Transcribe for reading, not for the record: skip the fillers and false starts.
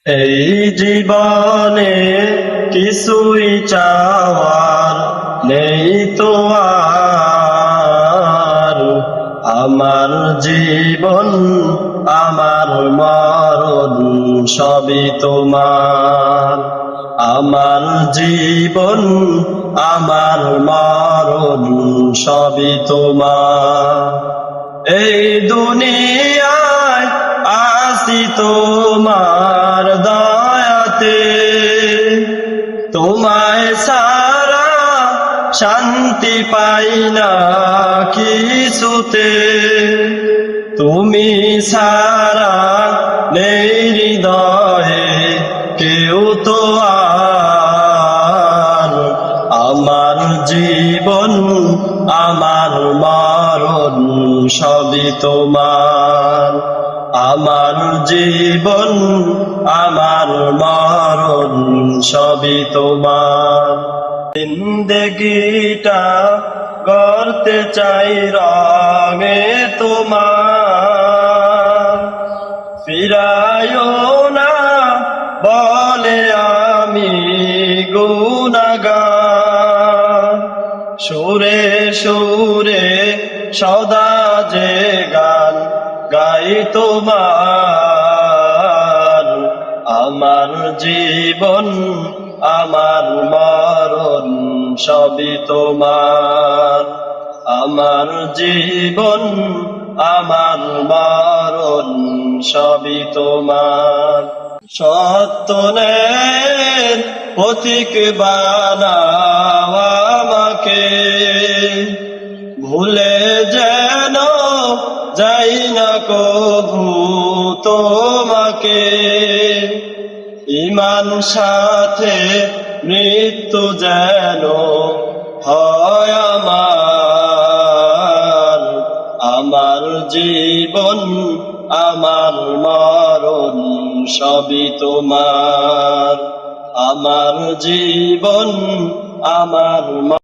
এই জীবনে কিছুই চাওয়ার নেই তো আর। আমার জীবন আমার মরণ সবই তোমার। আমার জীবন আমার মরণ সবই তোমার। এই দুনিয়ায় আসি তোমার দয়াতে, তোমায় সারা শান্তি পাই না কিছুতে। তুমি সারা নেই হৃদয়ে কেউ তো আর। আমার জীবন আমার মরণ সবই তোমার। আমার জীবন আমার মরণ সবই তোমার। জিন্দেগিটা গড়তে চাই রঙে তোমার। ফিরায়ো না বলে আমি গুনাহগার। সুরে সুরে সদা যে গান গাই তোমার। আমার জীবন আমার মরণ সবই তোমার। আমার জীবন আমার মরণ সবই তোমার। সত্যের পথিক বানাও আমাকে, ভুলে যেন যাই না কভু তোমাকে। ঈমান সাথে মৃত্যু যেন হয় আমার। আমার জীবন আমার মরণ সবই তোমার। আমার জীবন আমার